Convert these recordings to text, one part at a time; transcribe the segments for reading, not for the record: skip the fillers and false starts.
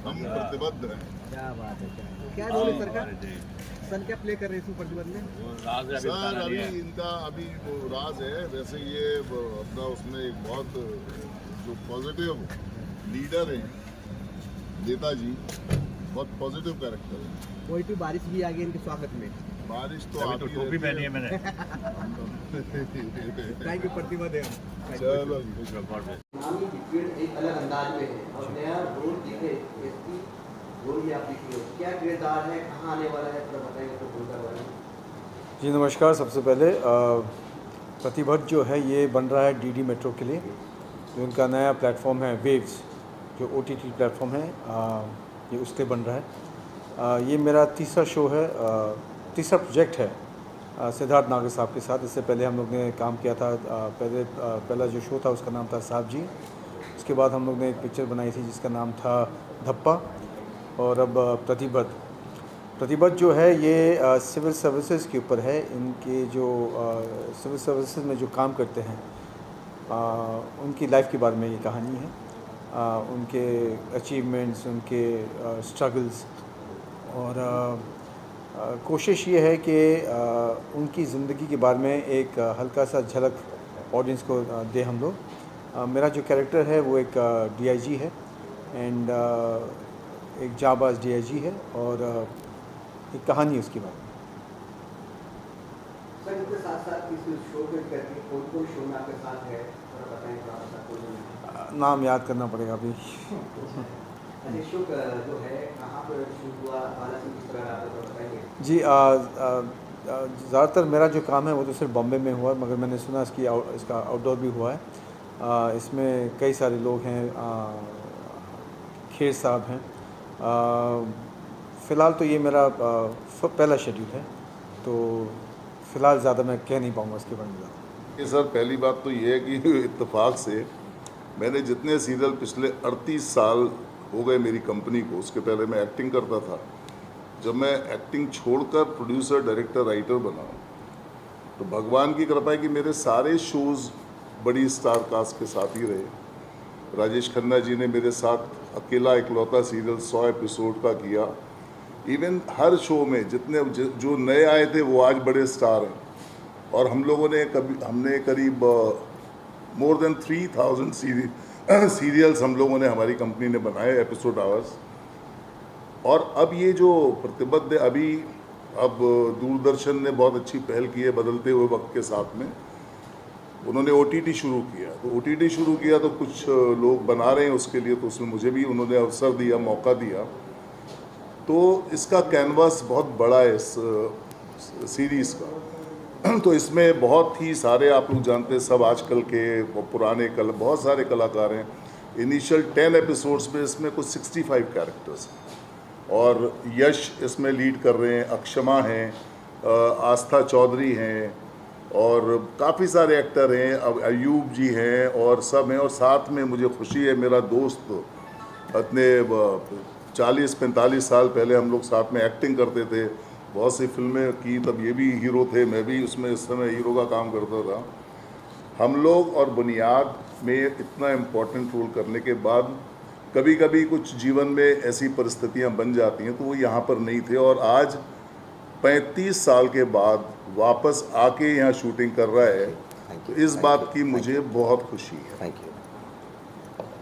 हम प्रतिबद्ध हैं। क्या बात है, क्या रोल है सर का? सर क्या प्ले कर रहे हैं इसमें प्रतिबद्ध में? सर अभी इनका अभी वो राज है। वैसे ये अपना उसमें एक बहुत जो पॉजिटिव लीडर है नेताजी, बहुत पॉजिटिव कैरेक्टर है। कोई भी बारिश भी आ गई इनके स्वागत में। बारिश तो अभी आती तो टोपी पहनी है मैंने। थैंक यू प्रतिबद्ध है। चलो नाम ही डिफरेंट एक अलग अंदाज में है और नया रोल दिखे इसकी रोल भी आप दिखे हो। क्या किरदार है, कहाँ आने वाला है, थोड़ा बताएंगे तो भूलकर वाले। जी नमस्कार। सबसे पहले प्रतिबद्ध जो है ये बन रहा है डीडी मेट्रो के लिए, जो उनका नया प्लेटफॉर्म है वेव्स, जो ओटीटी प्लेटफॉर्म है, ये उसके बन रहा है। ये मेरा तीसरा शो है, तीसरा प्रोजेक्ट है सिद्धार्थ नागर साहब के साथ। इससे पहले हम लोग ने काम किया था, पहला जो शो था उसका नाम था साहब जी। उसके बाद हम लोग ने एक पिक्चर बनाई थी जिसका नाम था धप्पा, और अब प्रतिबद्ध जो है ये सिविल सर्विसेज के ऊपर है। इनके जो सिविल सर्विसेज में जो काम करते हैं उनकी लाइफ के बारे में ये कहानी है। उनके अचीवमेंट्स, उनके स्ट्रगल्स, और कोशिश ये है कि उनकी ज़िंदगी के बारे में एक हल्का सा झलक ऑडियंस को दे हम लोग। मेरा जो कैरेक्टर है वो एक डीआईजी है, एंड एक जाबाज डीआईजी है, और एक कहानी है उसके बारे में। सर इसके साथ साथ इस शो के करके कौन शो में आपके साथ है, थोड़ा बताएं थोड़ा। नाम याद करना पड़ेगा अभी। अच्छा, शो जो है कहाँ पर शूट हुआ, बालाजी किस तरह आप बताएंगे? जी ज़्यादातर मेरा जो काम है वो तो सिर्फ बॉम्बे में हुआ, मगर मैंने सुना इसका आउटडोर भी हुआ है। इसमें कई सारे लोग हैं, खेर साहब हैं। फ़िलहाल तो ये मेरा पहला शेड्यूल है, तो फ़िलहाल ज़्यादा मैं कह नहीं पाऊँगा इसके बारे में। ये सर पहली बात तो ये है कि इत्तेफाक से मैंने जितने सीरियल पिछले 38 साल हो गए मेरी कंपनी को, उसके पहले मैं एक्टिंग करता था। जब मैं एक्टिंग छोड़कर प्रोड्यूसर, डायरेक्टर, राइटर बना, तो भगवान की कृपा है कि मेरे सारे शोज़ बड़ी स्टार कास्ट के साथ ही रहे। राजेश खन्ना जी ने मेरे साथ अकेला इकलौता सीरियल 100 एपिसोड का किया। इवन हर शो में जितने जो नए आए थे वो आज बड़े स्टार हैं। और हम लोगों ने हमने करीब मोर देन 3000 सीरियल्स हम लोगों ने, हमारी कंपनी ने बनाए, एपिसोड आवर्स। और अब ये जो प्रतिबद्ध है, अभी अब दूरदर्शन ने बहुत अच्छी पहल की है बदलते हुए वक्त के साथ में। उन्होंने ओटीटी शुरू किया, तो ओटीटी शुरू किया तो कुछ लोग बना रहे हैं उसके लिए, तो उसमें मुझे भी उन्होंने अवसर दिया, मौका दिया। तो इसका कैनवास बहुत बड़ा है इस सीरीज़ का। तो इसमें बहुत ही सारे, आप लोग जानते हैं, सब आजकल के पुराने बहुत सारे कलाकार हैं। इनिशियल 10 एपिसोड्स में इसमें कुछ 65 कैरेक्टर्स हैं, और यश इसमें लीड कर रहे हैं, अक्षमा हैं, आस्था चौधरी हैं, और काफ़ी सारे एक्टर हैं, अब अयूब जी हैं, और सब हैं। और साथ में मुझे खुशी है, मेरा दोस्त इतने 40-45 साल पहले हम लोग साथ में एक्टिंग करते थे, बहुत सी फिल्में की, तब ये भी हीरो थे, मैं भी उसमें इस समय हीरो का काम करता था। हम लोग और बुनियाद में इतना इम्पोर्टेंट रोल करने के बाद कभी कभी कुछ जीवन में ऐसी परिस्थितियां बन जाती हैं, तो वो यहाँ पर नहीं थे, और आज 35 साल के बाद वापस आके यहाँ शूटिंग कर रहा है, तो इस बात की मुझे बहुत खुशी है। Thank you.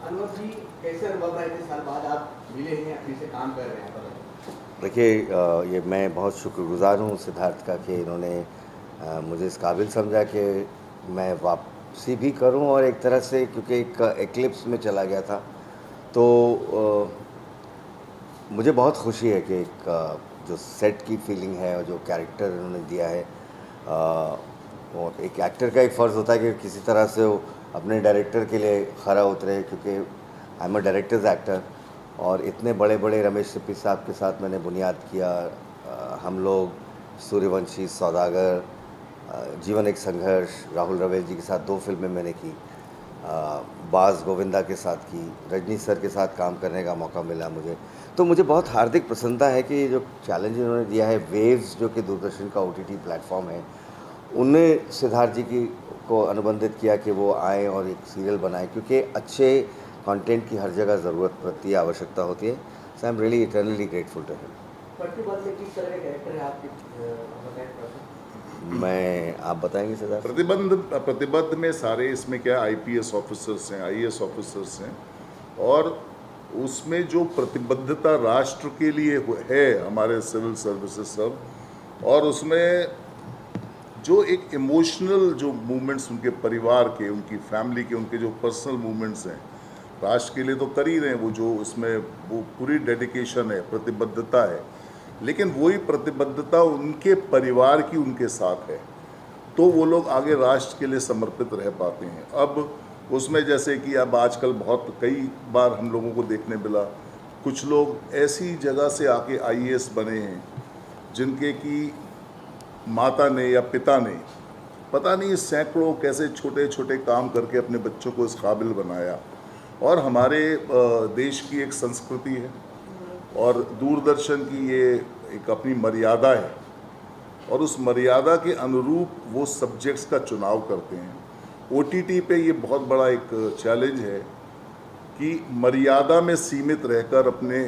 अनवर जी, कैसे अनुभव है इतने साल बाद आप मिले हैं, फिर से काम कर रहे हैं? देखिए, ये मैं बहुत शुक्रगुजार हूँ सिद्धार्थ का कि इन्होंने मुझे इस काबिल समझा कि मैं वापसी भी करूँ, और एक तरह से क्योंकि एक एक्लिप्स में चला गया था, तो मुझे बहुत खुशी है कि एक जो सेट की फीलिंग है और जो कैरेक्टर इन्होंने दिया है, और एक एक्टर का एक फ़र्ज़ होता है कि किसी तरह से वो अपने डायरेक्टर के लिए खरा उतरे, क्योंकि I am a directors actor. और इतने बड़े बड़े रमेश सिप्पी साहब के साथ मैंने बुनियाद किया, हम लोग, सूर्यवंशी, सौदागर, जीवन एक संघर्ष, राहुल रवेल जी के साथ 2 फिल्में मैंने की, बाज गोविंदा के साथ की, रजनी सर के साथ काम करने का मौका मिला मुझे। तो मुझे बहुत हार्दिक प्रसन्नता है कि जो चैलेंज इन्होंने दिया है, वेव्स जो कि दूरदर्शन का ओटीटी प्लेटफॉर्म है, उनने सिद्धार्थ जी को अनुबंधित किया कि वो आए और एक सीरियल बनाएं, क्योंकि अच्छे कंटेंट की हर जगह ज़रूरत पड़ती है, आवश्यकता होती है। So I'm really eternally grateful to him. प्रतिबद्ध में किस तरह का कैरेक्टर है आपके बताएं थोड़ा सा। मैं आप बताएंगे सिद्धार्थ? प्रतिबद्ध में सारे इसमें क्या आईपीएस ऑफिसर्स हैं, आईएएस ऑफिसर्स हैं, और उसमें जो प्रतिबद्धता राष्ट्र के लिए है हमारे सिविल सर्विसेज सब, और उसमें जो एक इमोशनल जो मूवमेंट्स उनके परिवार के, उनकी फैमिली के, उनके जो पर्सनल मूवमेंट्स हैं राष्ट्र के लिए तो कर ही रहे हैं, वो जो इसमें वो पूरी डेडिकेशन है, प्रतिबद्धता है, लेकिन वही प्रतिबद्धता उनके परिवार की उनके साथ है, तो वो लोग आगे राष्ट्र के लिए समर्पित रह पाते हैं। अब उसमें जैसे कि अब आजकल बहुत कई बार हम लोगों को देखने मिला, कुछ लोग ऐसी जगह से आके आईएएस बने हैं जिनके की माता ने या पिता ने पता नहीं सैकड़ों कैसे छोटे छोटे काम करके अपने बच्चों को इस काबिल बनाया। और हमारे देश की एक संस्कृति है और दूरदर्शन की ये एक अपनी मर्यादा है, और उस मर्यादा के अनुरूप वो सब्जेक्ट्स का चुनाव करते हैं। ओटीटी पे ये बहुत बड़ा एक चैलेंज है कि मर्यादा में सीमित रहकर अपने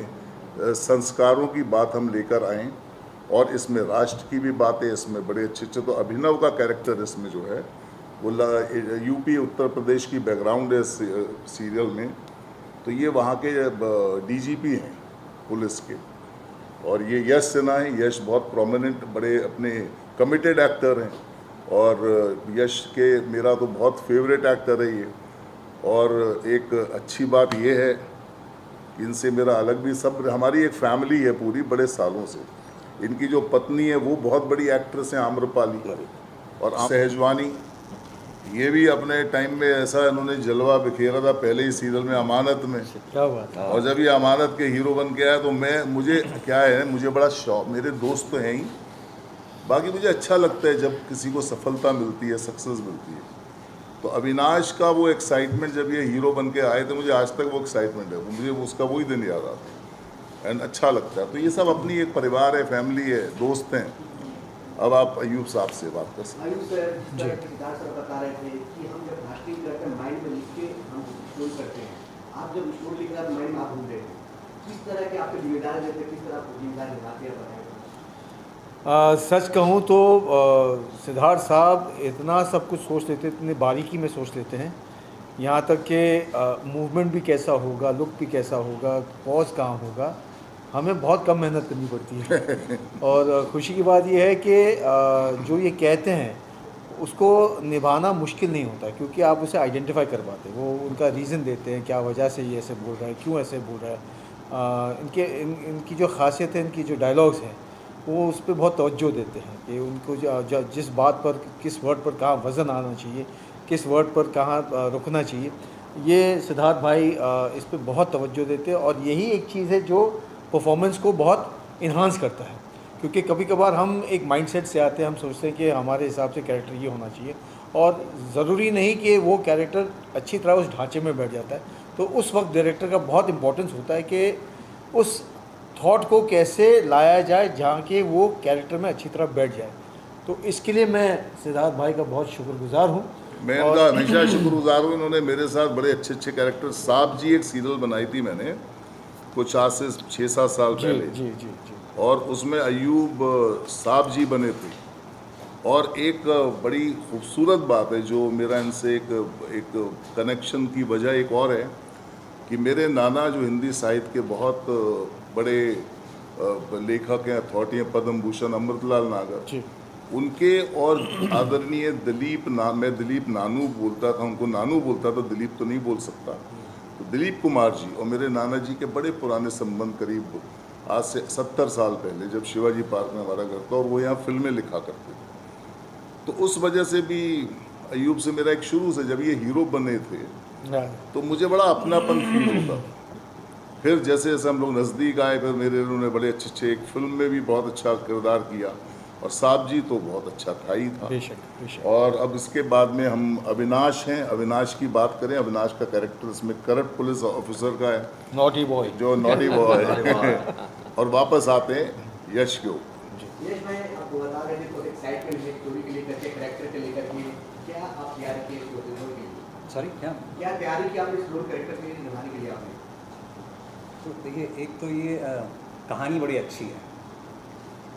संस्कारों की बात हम लेकर आएँ, और इसमें राष्ट्र की भी बात है, इसमें बड़े अच्छे अच्छे, तो अभिनव का कैरेक्टर इसमें जो है वो यूपी उत्तर प्रदेश की बैकग्राउंड है सीरियल में, तो ये वहाँ के डीजीपी हैं पुलिस के, और ये यश सिन्हा है। यश बहुत प्रोमिनेंट बड़े अपने कमिटेड एक्टर हैं, और यश के मेरा तो बहुत फेवरेट एक्टर है ये। और एक अच्छी बात ये है कि इनसे मेरा अलग भी, सब हमारी एक फैमिली है पूरी बड़े सालों से। इनकी जो पत्नी है वो बहुत बड़ी एक्ट्रेस है आम्रपाली, और सहजवानी ये भी अपने टाइम में ऐसा इन्होंने जलवा बिखेरा था पहले ही सीरियल में अमानत में। क्या बात है। और जब ये अमानत के हीरो बन के आया तो मुझे क्या है, मुझे बड़ा शौक, मेरे दोस्त तो हैं ही, बाकी मुझे अच्छा लगता है जब किसी को सफलता मिलती है, सक्सेस मिलती है। तो अविनाश का वो एक्साइटमेंट जब ये हीरो बन के आए थे, मुझे आज तक वो एक्साइटमेंट है, मुझे उसका वही दिन याद आता है एंड अच्छा लगता है। तो ये सब अपनी एक परिवार है, फैमिली है, दोस्त हैं। अब आप अयूब साहब से बात कर सकते हैं। आयुष सर, सिद्धार्थ सर बता रहे थे कि हम जब राष्ट्रीय करते माइंड में लिख के हम स्टोर करते हैं, आप जब स्टोर लिख रहे हैं माइंड में आप भूल रहे थे, किस तरह के आपके जिम्मेदार रहते, किस तरह आप जिम्मेदार निभाते हैं बताएं। सच कहूँ तो सिद्धार्थ साहब इतना सब कुछ सोच लेते, इतनी बारीकी में सोच लेते हैं, यहाँ तक कि मूवमेंट भी कैसा होगा, लुक भी कैसा होगा, पॉज कहाँ होगा, हमें बहुत कम मेहनत करनी पड़ती है। और खुशी की बात यह है कि जो ये कहते हैं उसको निभाना मुश्किल नहीं होता, क्योंकि आप उसे आइडेंटिफाई कर पाते हैं। वो उनका रीज़न देते हैं, क्या वजह से ये ऐसे बोल रहा है, क्यों ऐसे बोल रहा है। इनकी जो खासियत है, इनकी जो डायलॉग्स हैं, वो उस पर बहुत तवज्जो देते हैं कि उनको जिस बात पर, किस वर्ड पर कहाँ वज़न आना चाहिए, किस वर्ड पर कहाँ रुकना चाहिए, ये सिद्धार्थ भाई इस पर बहुत तवज्जो देते हैं। और यही एक चीज़ है जो परफॉर्मेंस को बहुत इन्हांस करता है, क्योंकि कभी कभार हम एक माइंडसेट से आते हैं, हम सोचते हैं कि हमारे हिसाब से कैरेक्टर ये होना चाहिए, और ज़रूरी नहीं कि वो कैरेक्टर अच्छी तरह उस ढांचे में बैठ जाता है। तो उस वक्त डायरेक्टर का बहुत इंपॉर्टेंस होता है कि उस थॉट को कैसे लाया जाए जहाँ के वो कैरेक्टर में अच्छी तरह बैठ जाए। तो इसके लिए मैं सिद्धार्थ भाई का बहुत शुक्रगुजार हूँ। मैं इनका हमेशा शुक्रगुजार हूँ, इन्होंने मेरे साथ बड़े अच्छे अच्छे कैरेक्टर, साहब जी एक सीरियल बनाई थी मैंने कुछ आज से 6-7 साल पहले, जी जी जी, और उसमें अयूब साहब जी बने थे। और एक बड़ी खूबसूरत बात है जो मेरा इनसे एक कनेक्शन की वजह एक और है कि मेरे नाना जो हिंदी साहित्य के बहुत बड़े लेखक हैं, अथॉरिटी हैं, पद्म भूषण अमृतलाल नागर जी, उनके, और आदरणीय मैं दिलीप नानू बोलता था, उनको नानू बोलता था, दिलीप तो नहीं बोल सकता, तो दिलीप कुमार जी और मेरे नाना जी के बड़े पुराने संबंध, करीब आज से 70 साल पहले, जब शिवाजी पार्क में हमारा घर था और वो यहाँ फिल्में लिखा करते थे। तो उस वजह से भी अयूब से मेरा एक शुरू से, जब ये हीरो बने थे तो मुझे बड़ा अपनापन फील होता था। फिर जैसे जैसे हम लोग नज़दीक आए, फिर उन्होंने बड़े अच्छे अच्छे, एक फिल्म में भी बहुत अच्छा किरदार किया, और साहब जी तो बहुत अच्छा था ही था। बेशक बेशक। और अब इसके बाद में हम अविनाश हैं, अविनाश की बात करें, अविनाश का कैरेक्टर इसमें करप्ट पुलिस ऑफिसर का है, नॉटी बॉय, जो नॉटी बॉय है। और वापस आते हैं यश के ऊपर। यश भाई, आपको बता रहे थे तो एक्साइटमेंट है स्टोरी के लेकर के, कैरेक्टर के लेकर के, क्या आप तैयारी किए इस रोल के लिए? सॉरी, क्या क्या तैयारी की आपने इस रोल कैरेक्टर के लिए निभाने के लिए आपने? तो देखिए, एक तो ये कहानी बड़ी अच्छी है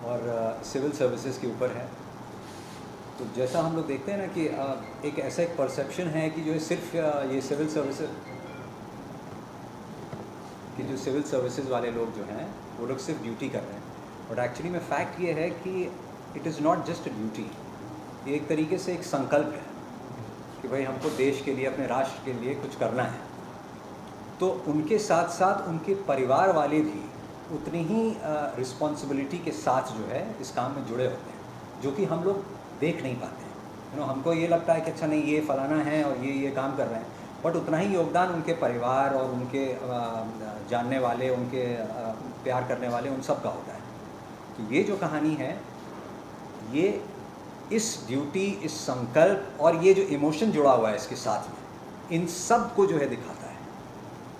और सिविल सर्विसेज के ऊपर है। तो जैसा हम लोग देखते हैं ना कि एक ऐसा एक परसेप्शन है कि जो सिर्फ ये सिविल सर्विसेज वाले लोग जो हैं वो लोग सिर्फ ड्यूटी कर रहे हैं, बट एक्चुअली में फैक्ट ये है कि it is not just a duty, ये एक तरीके से एक संकल्प है कि भाई हमको देश के लिए, अपने राष्ट्र के लिए कुछ करना है। तो उनके साथ साथ उनके परिवार वाले भी उतनी ही रिस्पॉन्सिबिलिटी के साथ जो है इस काम में जुड़े होते हैं, जो कि हम लोग देख नहीं पाते हैं। हमको ये लगता है कि अच्छा नहीं, ये फलाना है और ये काम कर रहे हैं, बट उतना ही योगदान उनके परिवार और उनके जानने वाले, उनके प्यार करने वाले, उन सब का होता है। तो ये जो कहानी है, ये इस ड्यूटी, इस संकल्प और ये जो इमोशन जुड़ा हुआ है इसके साथ में, इन सब को जो है दिखाता है।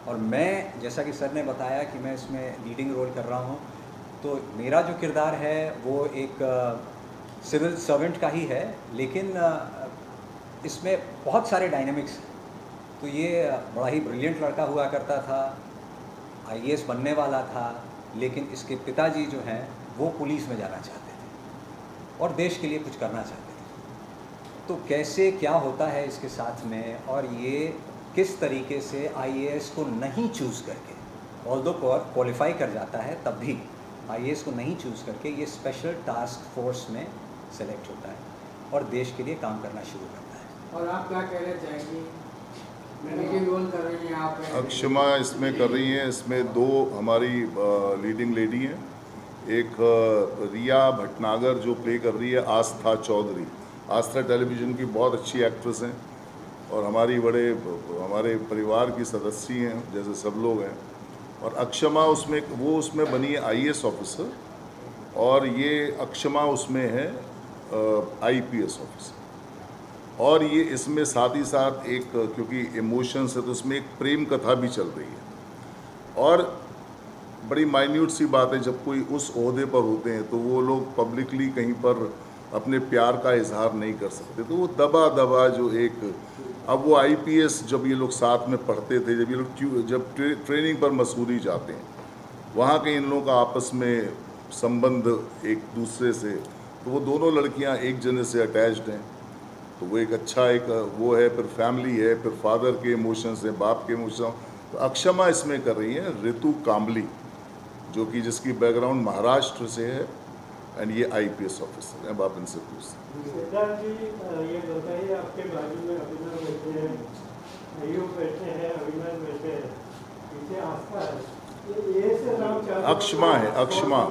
और मैं, जैसा कि सर ने बताया कि मैं इसमें लीडिंग रोल कर रहा हूँ, तो मेरा जो किरदार है वो एक सिविल सर्वेंट का ही है, लेकिन इसमें बहुत सारे डायनेमिक्स हैं। तो ये बड़ा ही ब्रिलियंट लड़का हुआ करता था, आईएएस बनने वाला था, लेकिन इसके पिताजी जो हैं वो पुलिस में जाना चाहते थे और देश के लिए कुछ करना चाहते थे। तो कैसे क्या होता है इसके साथ में, और ये किस तरीके से आईएएस को नहीं चूज़ करके, ऑल्दो क्वालिफाई कर जाता है तब भी आईएएस को नहीं चूज़ करके ये स्पेशल टास्क फोर्स में सेलेक्ट होता है और देश के लिए काम करना शुरू करता है। और आप क्या कहना चाहेंगे? लीडिंग रोल कर रही हैं आप। अक्षमा इसमें कर रही हैं। इसमें दो हमारी लीडिंग लेडी हैं, एक रिया भटनागर जो प्ले कर रही है आस्था चौधरी। आस्था टेलीविज़न की बहुत अच्छी एक्ट्रेस हैं और हमारे परिवार की सदस्य हैं, जैसे सब लोग हैं। और अक्षमा उसमें बनी है आईएएस ऑफिसर, और ये अक्षमा उसमें है आईपीएस ऑफिसर। और ये इसमें साथ ही साथ एक, क्योंकि इमोशंस है तो इसमें एक प्रेम कथा भी चल रही है। और बड़ी माइन्यूट सी बात है, जब कोई उस ओहदे पर होते हैं तो वो लोग पब्लिकली कहीं पर अपने प्यार का इजहार नहीं कर सकते, तो वो दबा जो एक, अब वो आईपीएस जब ये लोग साथ में पढ़ते थे, जब ये लोग जब ट्रेनिंग पर मसूरी जाते हैं, वहाँ के इन लोगों का आपस में संबंध एक दूसरे से, तो वो दोनों लड़कियाँ एक जने से अटैच्ड हैं, तो वो एक अच्छा एक वो है। फिर फैमिली है, फिर फादर के इमोशंस हैं, बाप के इमोशन। तो अक्षमा इसमें कर रही है ऋतु कामली, जो कि जिसकी बैकग्राउंड महाराष्ट्र से है, एंड ये आईपीएस ऑफिसर हैं। आप इनसे पूछते सिद्धार्थ जी, ये बताइए, आपके बाजू में अभिनव बैठे हैं, अयूब बैठे हैं, अभिनव बैठे हैं, पीछे आस्था है, ये से नाम क्या अक्षमा है, अक्षमा।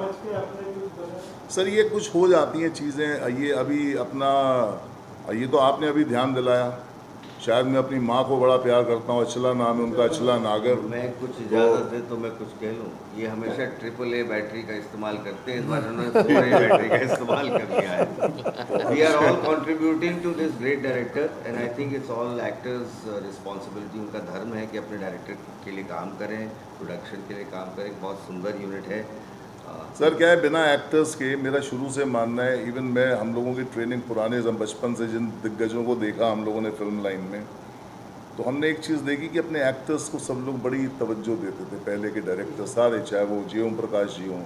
सर ये कुछ हो जाती हैं चीज़ें, ये अभी अपना, ये तो आपने अभी ध्यान दिलाया, शायद मैं अपनी माँ को बड़ा प्यार करता हूँ, अचला नाम है उनका, अचला नागर। मैं कुछ इजाज़त दे तो मैं कुछ कह लूँ। ये हमेशा AAA बैटरी का इस्तेमाल करते हैं, इस बार उन्होंने AA बैटरी का इस्तेमाल कर लिया है। We are all contributing to this great director, and I think it's all actors responsibility. उनका धर्म है कि अपने डायरेक्टर के लिए काम करें, प्रोडक्शन के लिए काम करें। बहुत सुंदर यूनिट है। सर क्या है, बिना एक्टर्स के मेरा शुरू से मानना है, इवन मैं, हम लोगों की ट्रेनिंग पुराने, जब बचपन से जिन दिग्गजों को देखा हम लोगों ने फिल्म लाइन में, तो हमने एक चीज़ देखी कि अपने एक्टर्स को सब लोग बड़ी तवज्जो देते थे। पहले के डायरेक्टर सारे, चाहे वो जी ओम प्रकाश जी हों,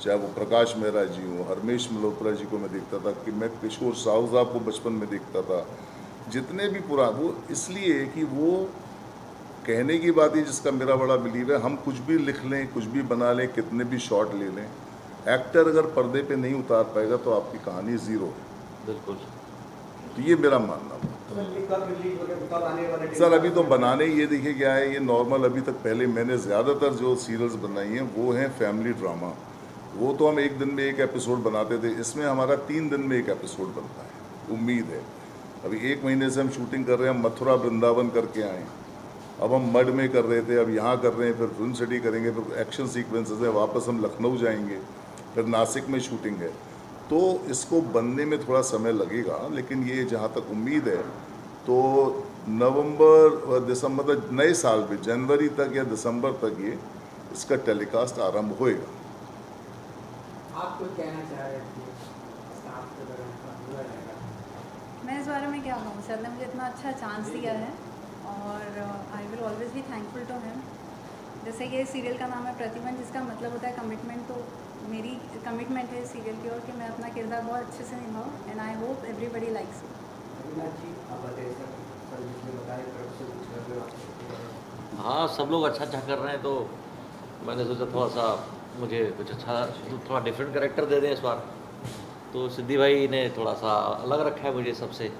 चाहे वो प्रकाश मेहरा जी हों, हरमेश मल्होत्रा जी को मैं देखता था, कि मैं किशोर साहू साहब को बचपन में देखता था, जितने भी वो इसलिए कि वो कहने की बात है, जिसका मेरा बड़ा बिलीव है, हम कुछ भी लिख लें, कुछ भी बना लें, कितने भी शॉट ले लें, एक्टर अगर पर्दे पे नहीं उतार पाएगा तो आपकी कहानी ज़ीरो है। बिल्कुल। तो ये मेरा मानना है। सर अभी तो बनाने, ये देखिए क्या है, ये नॉर्मल अभी तक, पहले मैंने ज़्यादातर जो सीरियल्स बनाई हैं वो हैं फैमिली ड्रामा, वो तो हम एक दिन में एक एपिसोड बनाते थे। इसमें हमारा 3 दिन में एक एपिसोड बनता है, उम्मीद है। अभी 1 महीने से हम शूटिंग कर रहे हैं, हम मथुरा वृंदावन करके आए, अब हम मड में कर रहे थे, अब यहाँ कर रहे हैं, फिर फिल्म सिटी करेंगे, फिर एक्शन सीक्वेंसेस है, वापस हम लखनऊ जाएंगे, फिर नासिक में शूटिंग है। तो इसको बनने में थोड़ा समय लगेगा, लेकिन ये जहाँ तक उम्मीद है तो नवंबर दिसंबर तक, नए साल में जनवरी तक या दिसंबर तक ये इसका टेलीकास्ट आरंभ होएगा। आप कुछ कहना चाह रहे थे स्टाफ के बारे में? मैं इस बारे में क्या कहूँ, सर ने मुझे इतना अच्छा चांस दिया है और I will always be thankful to him. जैसे कि सीरियल का नाम है प्रतिबंध, जिसका मतलब होता है कमिटमेंट। तो मेरी कमिटमेंट है सीरियल की ओर कि मैं अपना किरदार बहुत अच्छे से निभाऊँ, and I hope everybody likes it. Avinash ji, आप बताइए सर जिसने बताया तरफ से कुछ कर रहे हो आप? हाँ, सब लोग अच्छा अच्छा कर रहे हैं, तो मैंने सोचा थोड़ा सा मुझे कुछ अच्छा थोड़ा डिफरेंट कैरेक्टर दे दें इस बार। तो सिद्धि भाई ने थोड़ा सा अलग रखा है मुझे सबसे।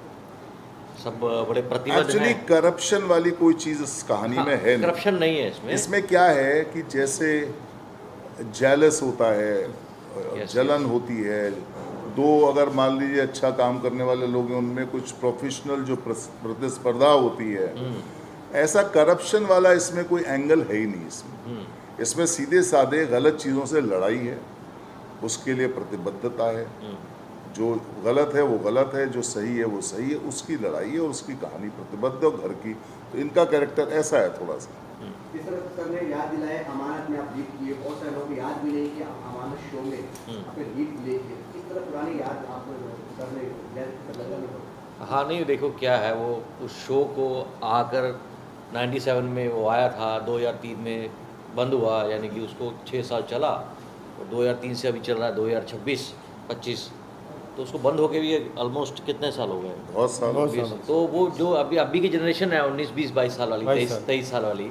सब बड़े प्रतिबद्ध एक्चुअली हैं। करप्शन वाली कोई चीज़ इस कहानी में है नहीं। करप्शन नहीं है इसमें। इसमें क्या है कि जैसे जेलस होता है, Yes, जलन yes. होती है, दो अगर मान लीजिए अच्छा काम करने वाले लोग हैं, उनमें कुछ प्रोफेशनल जो प्रतिस्पर्धा होती है, ऐसा करप्शन वाला इसमें कोई एंगल है ही नहीं। इसमें सीधे साधे गलत चीज़ों से लड़ाई है, उसके लिए प्रतिबद्धता है। जो गलत है वो गलत है, जो सही है वो सही है, उसकी लड़ाई है और उसकी कहानी प्रतिबद्ध और घर की। तो इनका कैरेक्टर ऐसा है थोड़ा सा। इस तरह से सर ने याद दिलाया अमानत में आप लीड किए, बहुत सारे लोगों को याद भी नहीं कि आप अमानत शो में आपने लीड ले किए। इस तरह पुरानी याद आप सर ने लगा। हाँ, नहीं देखो क्या है, वो उस शो को आकर 97 में वो आया था, 2003 में बंद हुआ, यानी कि उसको 6 साल चला, और 2003 से अभी चल रहा है 2026-25, तो उसको बंद होके भी ऑलमोस्ट कितने साल हो गए? बहुत साल। तो वो जो अभी की जनरेशन है 19, 20, 22 साल वाली, 23 साल वाली,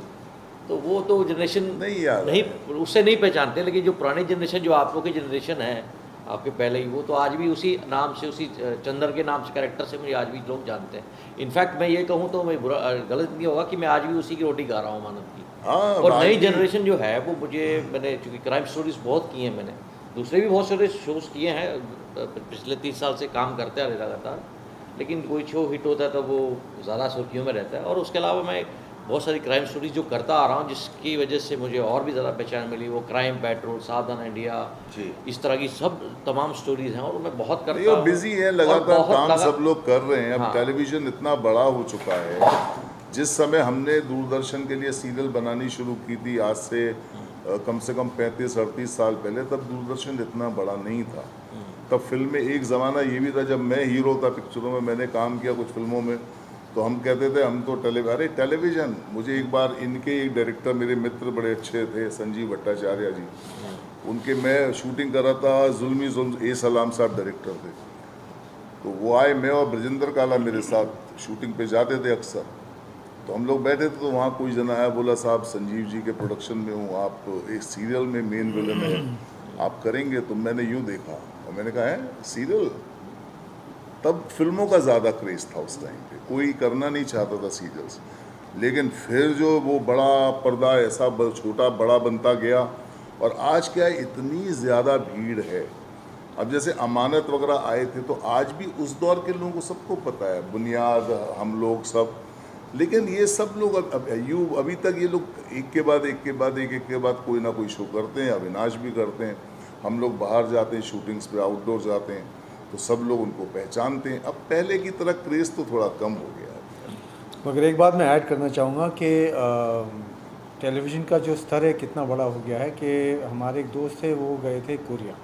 तो वो तो जनरेशन नहीं यार, नहीं, उससे नहीं पहचानते। लेकिन जो पुरानी जनरेशन, जो आप लोग की जनरेशन है, आपके पहले ही, वो तो आज भी उसी नाम से, उसी चंदर के नाम से, कैरेक्टर से मुझे आज भी लोग जानते हैं। इनफैक्ट मैं ये कहूँ तो मैं बुरा गलत नहीं होगा कि मैं आज भी उसी की रोटी खा रहा हूँ, मानव की। हाँ, और नई बाकी- जनरेशन जो है वो मैंने चूँकि क्राइम स्टोरीज बहुत की हैं, मैंने दूसरे भी बहुत सारे शोज़ किए हैं, पिछले 30 साल से काम करते आ रहे लगातार, लेकिन कोई शो हिट होता है तो वो ज़्यादा सुर्खियों में रहता है। और उसके अलावा मैं बहुत सारी क्राइम स्टोरीज जो करता आ रहा हूँ, जिसकी वजह से मुझे और भी ज़्यादा पहचान मिली, वो क्राइम पेट्रोल, सावधान इंडिया, इस तरह की सब तमाम स्टोरीज हैं, और मैं बहुत करता हूँ। बिजी है, लगातार काम सब लोग कर रहे हैं। अब टेलीविज़न इतना बड़ा हो चुका है। जिस समय हमने दूरदर्शन के लिए सीरियल बनानी शुरू की थी, आज से कम 35-38 साल पहले, तब दूरदर्शन इतना बड़ा नहीं था। तब फिल्में, एक ज़माना ये भी था जब मैं हीरो था पिक्चरों में, मैंने काम किया कुछ फिल्मों में, तो हम कहते थे हम तो टेलीविज़न। मुझे एक बार इनके एक डायरेक्टर, मेरे मित्र बड़े अच्छे थे, संजीव भट्टाचार्य जी, उनके मैं शूटिंग कर रहा था, जुल्मी जुल्म, ए सलाम साहब डायरेक्टर थे। तो वो आए, मैं और ब्रजेंद्र काला मेरे साथ शूटिंग पे जाते थे अक्सर। तो हम लोग बैठे थे, तो वहाँ कोई जना आया, बोला साहब संजीव जी के प्रोडक्शन में हूँ, आप एक सीरियल में मेन विलन है, आप करेंगे? तो मैंने यूँ देखा और मैंने कहा है सीरियल। तब फिल्मों का ज़्यादा क्रेज़ था उस टाइम पे, कोई करना नहीं चाहता था सीरियल्स। लेकिन फिर जो वो बड़ा पर्दा ऐसा छोटा बड़ा बनता गया, और आज क्या है, इतनी ज़्यादा भीड़ है। अब जैसे अमानत वगैरह आए थे, तो आज भी उस दौर के लोगों को सबको पता है, बुनियाद, हम लोग सब। लेकिन ये सब लोग अभी तक ये लोग एक के बाद एक कोई ना कोई शो करते हैं। अविनाश भी करते हैं, हम लोग बाहर जाते हैं शूटिंग्स पे, आउटडोर जाते हैं, तो सब लोग उनको पहचानते हैं। अब पहले की तरह क्रेज़ तो थोड़ा कम हो गया है। मगर एक बात मैं ऐड करना चाहूँगा कि टेलीविज़न का जो स्तर है कितना बड़ा हो गया है कि हमारे एक दोस्त थे, वो गए थे कोरिया,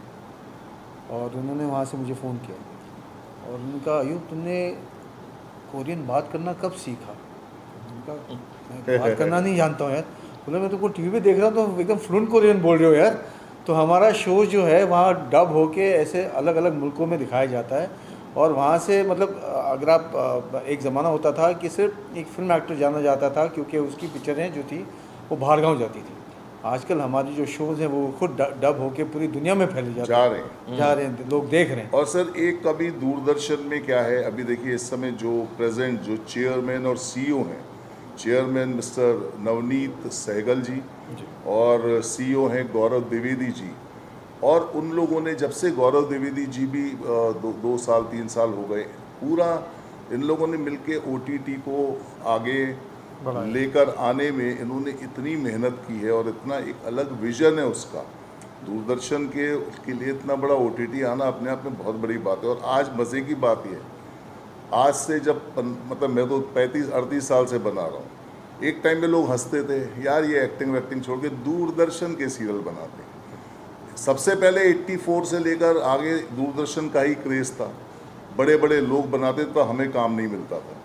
और उन्होंने वहाँ से मुझे फ़ोन किया और उन्होंने कहा अयूब तुमने कोरियन बात करना कब सीखा? मैं बात करना नहीं जानता हूँ यार। बोले मैं तुमको टीवी पे देख रहा हूँ तो एकदम फ्लुएंट कोरियन बोल रहे हो यार। तो हमारा शो जो है वहाँ डब होके ऐसे अलग अलग मुल्कों में दिखाया जाता है, और वहाँ से मतलब अगर आप एक ज़माना होता था कि सिर्फ एक फिल्म एक्टर जाना जाता था क्योंकि उसकी पिक्चरें जो थी वो बाहर गाँव जाती थी। आजकल हमारी जो शोज़ हैं वो खुद डब होके पूरी दुनिया में फैले जा रहे हैं, लोग देख रहे हैं। और सर एक कभी दूरदर्शन में क्या है, अभी देखिए इस समय जो प्रेजेंट जो चेयरमैन और सीईओ हैं, चेयरमैन मिस्टर नवनीत सहगल जी और सीईओ हैं गौरव द्विवेदी जी। और उन लोगों ने, जब से गौरव द्विवेदी जी भी 2 साल 3 साल हो गए, पूरा इन लोगों ने मिलके OTT को आगे लेकर आने में इन्होंने इतनी मेहनत की है, और इतना एक अलग विजन है उसका दूरदर्शन के लिए। इतना बड़ा OTT आना अपने आप में बहुत बड़ी बात है। और आज मज़े की बात यह है, आज से जब मतलब मैं तो 35-38 साल से बना रहा हूँ, एक टाइम में लोग हंसते थे यार ये एक्टिंग वैक्टिंग छोड़ के दूरदर्शन के सीरियल बनाते हैं। सबसे पहले 84 से लेकर आगे दूरदर्शन का ही क्रेज़ था, बड़े बड़े लोग बनाते तो हमें काम नहीं मिलता था।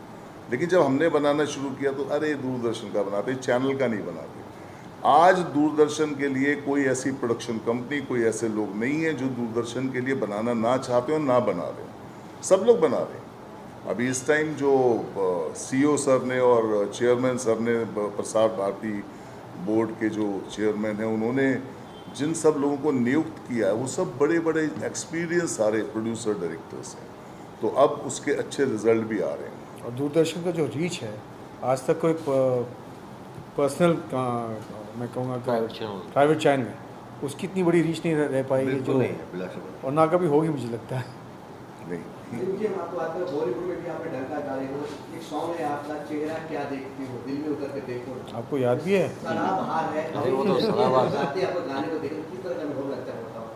लेकिन जब हमने बनाना शुरू किया तो अरे दूरदर्शन का बनाते, चैनल का नहीं बनाते। आज दूरदर्शन के लिए कोई ऐसी प्रोडक्शन कंपनी, कोई ऐसे लोग नहीं है जो दूरदर्शन के लिए बनाना ना चाहते हो, ना बना रहे हो। सब लोग बना रहे हैं। अभी इस टाइम जो सीईओ सर ने और चेयरमैन सर ने, प्रसार भारती बोर्ड के जो चेयरमैन हैं, उन्होंने जिन सब लोगों को नियुक्त किया है वो सब बड़े बड़े एक्सपीरियंस सारे प्रोड्यूसर डायरेक्टर्स हैं। तो अब उसके अच्छे रिजल्ट भी आ रहे हैं। और दूरदर्शन का जो रीच है, आज तक कोई पर्सनल मैं कहूँगा प्राइवेट चैनल में उसकी इतनी बड़ी रीच नहीं रह पाई है, बिल्कुल जो नहीं है, बिला शुबा। और ना कभी होगी मुझे लगता है। नहीं, देखिए हम आपको बात करें, बॉलीवुड में भी आपने डंका डाले हो, एक सॉन्ग है आपका, चेहरा क्या देखती हो, दिल में उतर के देखो। आपको याद भी है? सदाबहार है, अरे वो तो सदाबहार। गाते आपको गाने को देखो, किस तरह का अनुभव लगता है बताओ।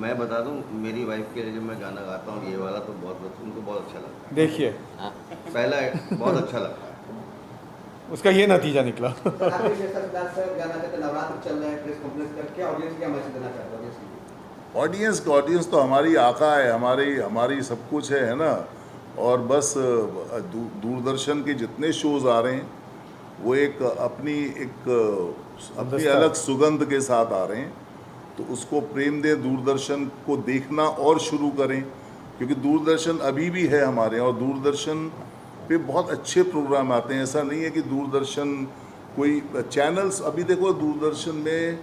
मैं बता दूं, मेरी वाइफ के लिए जब मैं गाना गाता हूँ ये वाला, तो बहुत उनको बहुत अच्छा लगता देखिए हाँ। है। पहला बहुत अच्छा लगता है। उसका ये नतीजा निकला। आखिर में सिद्धार्थ सर गाना कहते हैं, नवरात्र चल रहा है, प्रेस कॉन्फ्रेंस कर, क्या ऑडियंस क्या मैसेज देना चाहते हो ऑडियंस को? ऑडियंस तो हमारी आका है, हमारी सब कुछ है ना। और बस दूरदर्शन के जितने शोज़ आ रहे हैं वो अपनी अलग सुगंध के साथ आ रहे हैं। तो उसको प्रेम दें, दूरदर्शन को देखना और शुरू करें, क्योंकि दूरदर्शन अभी भी है हमारे यहाँ, और दूरदर्शन पे बहुत अच्छे प्रोग्राम आते हैं। ऐसा नहीं है कि दूरदर्शन कोई चैनल्स, अभी देखो दूरदर्शन में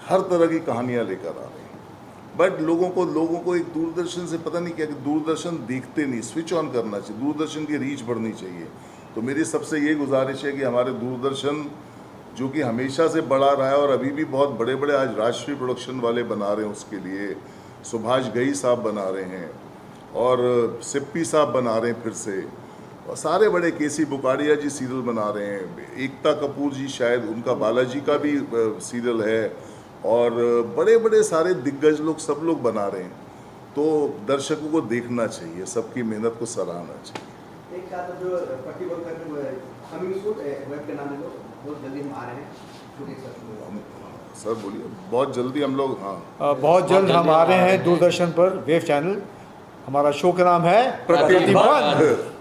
हर तरह की कहानियाँ लेकर आ रहे हैं, बट लोगों को एक दूरदर्शन से पता नहीं क्या, कि दूरदर्शन देखते नहीं, स्विच ऑन करना चाहिए, दूरदर्शन की रीच बढ़नी चाहिए। तो मेरी सबसे ये गुजारिश है कि हमारे दूरदर्शन, जो कि हमेशा से बढ़ा रहा है और अभी भी बहुत बड़े बड़े आज राष्ट्रीय प्रोडक्शन वाले बना रहे हैं, उसके लिए सुभाष घई साहब बना रहे हैं और सिप्पी साहब बना रहे हैं फिर से, और सारे बड़े, केसी बुकाड़िया जी सीरियल बना रहे हैं, एकता कपूर जी शायद उनका बालाजी का भी सीरियल है, और बड़े बड़े सारे दिग्गज लोग, सब लोग बना रहे हैं। तो दर्शकों को देखना चाहिए, सबकी मेहनत को सराहना चाहिए। एक साथ जो प्रतिबंध करते हुए कमिंग सूट वेब के नाम लो, बहुत जल्दी हम आ रहे हैं शूटिंग सर बोलिए। बहुत जल्दी हम लोग, हाँ बहुत जल्द हम आ रहे हैं दूरदर्शन पर वेव चैनल। हमारा शो का नाम है प्रतिबंध।